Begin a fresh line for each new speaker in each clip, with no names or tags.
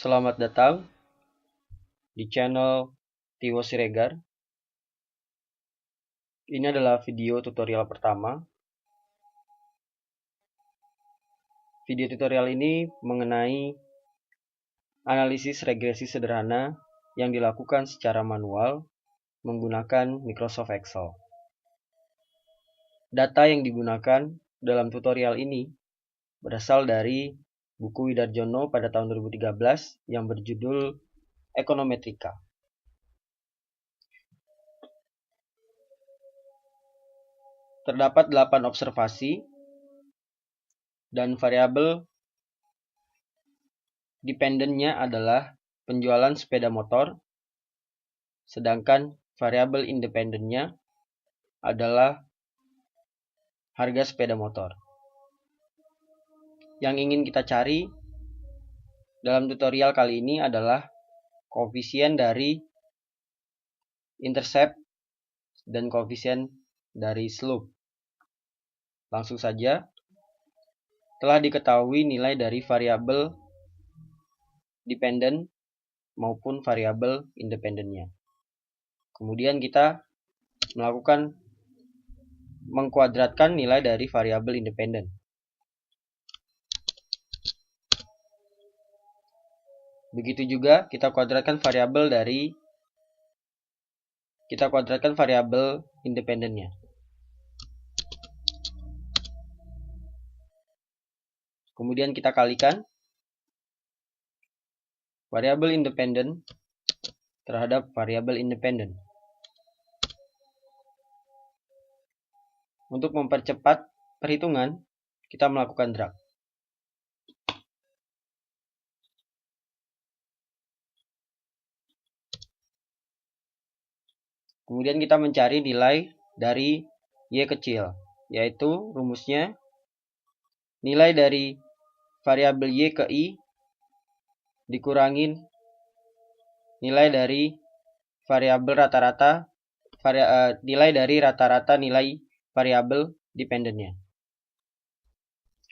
Selamat datang di channel Tiwo Siregar. Ini adalah video tutorial pertama. Video tutorial ini mengenai analisis regresi sederhana yang dilakukan secara manual menggunakan Microsoft Excel. Data yang digunakan dalam tutorial ini berasal dari buku Widarjono pada tahun 2013 yang berjudul Ekonometrika. Terdapat 8 observasi dan variabel dependennya adalah penjualan sepeda motor, sedangkan variabel independennya adalah harga sepeda motor. Yang ingin kita cari dalam tutorial kali ini adalah koefisien dari intercept dan koefisien dari slope. Langsung saja, telah diketahui nilai dari variabel dependent maupun variabel independennya. Kemudian kita melakukan mengkuadratkan nilai dari variabel independen. Begitu juga kita kuadratkan variabel independennya. Kemudian kita kalikan variabel independen terhadap variabel independen. Untuk mempercepat perhitungan, kita melakukan drag. Kemudian kita mencari nilai dari Y kecil, yaitu rumusnya nilai dari variabel Y ke I dikurangin nilai dari variabel nilai dari rata-rata nilai variabel dependennya.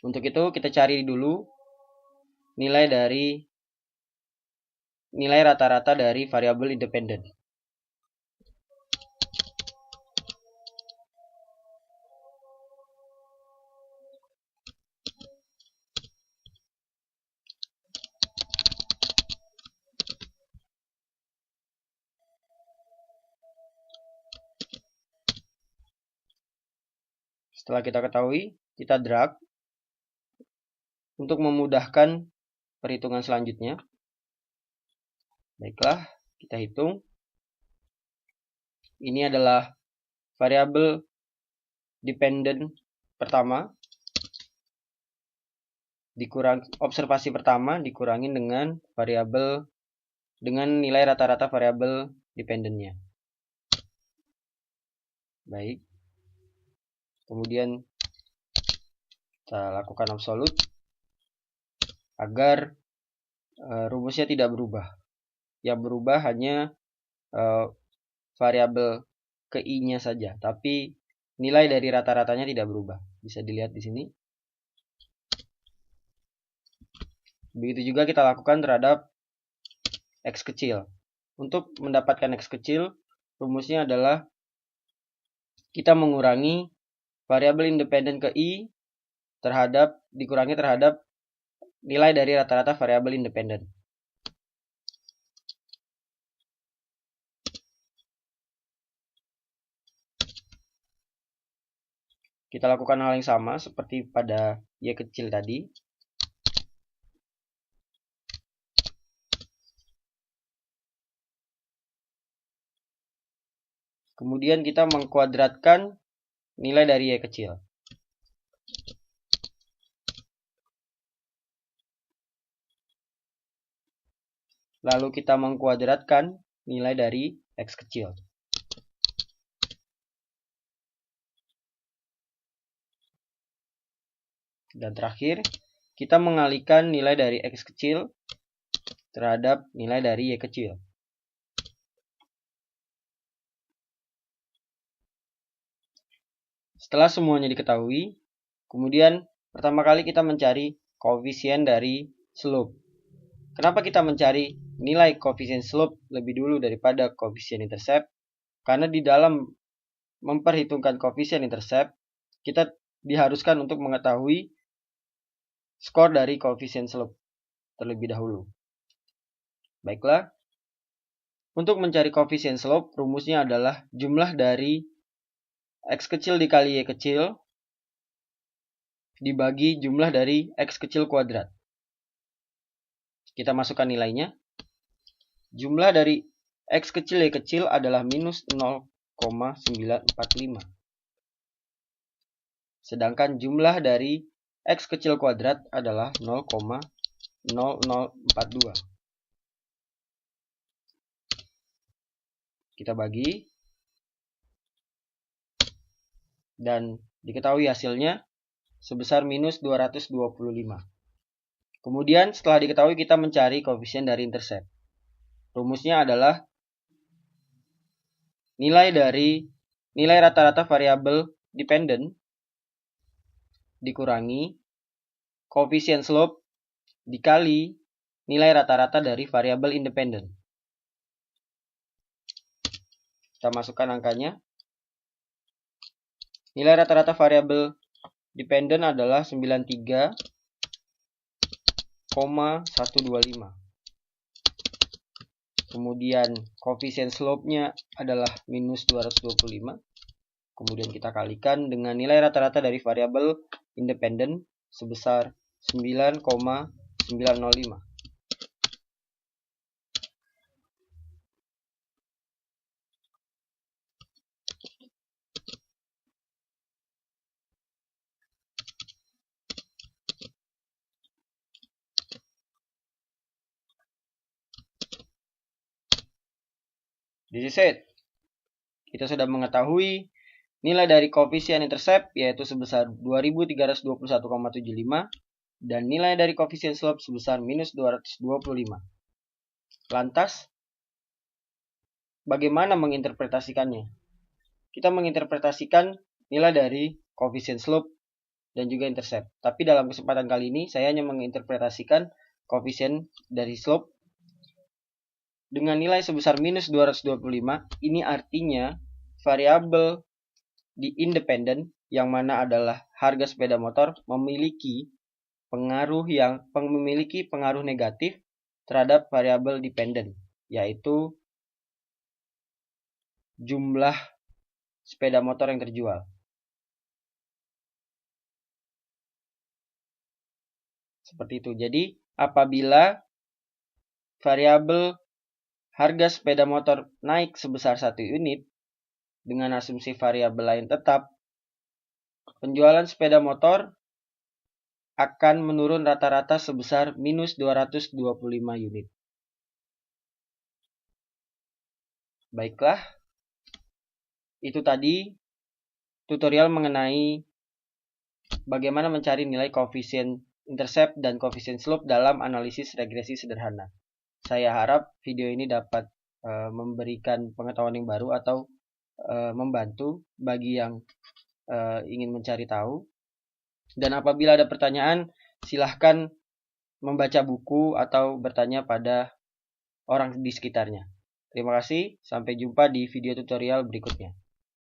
Untuk itu kita cari dulu nilai rata-rata dari variabel independen. Setelah kita ketahui, kita drag untuk memudahkan perhitungan selanjutnya. Baiklah, kita hitung. Ini adalah variabel dependent pertama, observasi pertama dikurangin dengan nilai rata-rata variabel dependennya. Baik. Kemudian kita lakukan absolut agar rumusnya tidak berubah. Yang berubah hanya variabel ke I-nya saja, tapi nilai dari rata-ratanya tidak berubah. Bisa dilihat di sini. Begitu juga kita lakukan terhadap X kecil. Untuk mendapatkan X kecil, rumusnya adalah kita mengurangi variabel independen ke I dikurangi terhadap nilai dari rata-rata variabel independen. Kita lakukan hal yang sama seperti pada Y kecil tadi. Kemudian kita mengkuadratkan nilai dari Y kecil. Lalu kita mengkuadratkan nilai dari X kecil. Dan terakhir, kita mengalihkan nilai dari X kecil terhadap nilai dari Y kecil. Setelah semuanya diketahui, kemudian pertama kali kita mencari koefisien dari slope. Kenapa kita mencari nilai koefisien slope lebih dulu daripada koefisien intercept? Karena di dalam memperhitungkan koefisien intercept, kita diharuskan untuk mengetahui skor dari koefisien slope terlebih dahulu. Baiklah, untuk mencari koefisien slope, rumusnya adalah jumlah dari X kecil dikali Y kecil dibagi jumlah dari X kecil kuadrat. Kita masukkan nilainya. Jumlah dari X kecil Y kecil adalah minus 0,945. Sedangkan jumlah dari X kecil kuadrat adalah 0,0042. Kita bagi. Dan diketahui hasilnya sebesar minus 225. Kemudian setelah diketahui kita mencari koefisien dari intercept. Rumusnya adalah nilai rata-rata variabel dependent dikurangi koefisien slope dikali nilai rata-rata dari variabel independent. Kita masukkan angkanya. Nilai rata-rata variabel dependent adalah 93,125. Kemudian koefisien slope-nya adalah minus 225. Kemudian kita kalikan dengan nilai rata-rata dari variabel independen sebesar 9,905. This is it. Kita sudah mengetahui nilai dari koefisien intercept yaitu sebesar 2321,75 dan nilai dari koefisien slope sebesar minus 225. Lantas, bagaimana menginterpretasikannya? Kita menginterpretasikan nilai dari koefisien slope dan juga intercept. Tapi dalam kesempatan kali ini saya hanya menginterpretasikan koefisien dari slope dengan nilai sebesar minus 225. Ini artinya variabel di independen yang mana adalah harga sepeda motor memiliki pengaruh negatif terhadap variabel dependen, yaitu jumlah sepeda motor yang terjual. Seperti itu. Jadi, apabila variabel harga sepeda motor naik sebesar 1 unit dengan asumsi variabel lain tetap, penjualan sepeda motor akan menurun rata-rata sebesar minus 225 unit. Baiklah, itu tadi tutorial mengenai bagaimana mencari nilai koefisien intercept dan koefisien slope dalam analisis regresi sederhana. Saya harap video ini dapat memberikan pengetahuan yang baru atau membantu bagi yang ingin mencari tahu. Dan apabila ada pertanyaan, silahkan membaca buku atau bertanya pada orang di sekitarnya. Terima kasih, sampai jumpa di video tutorial berikutnya.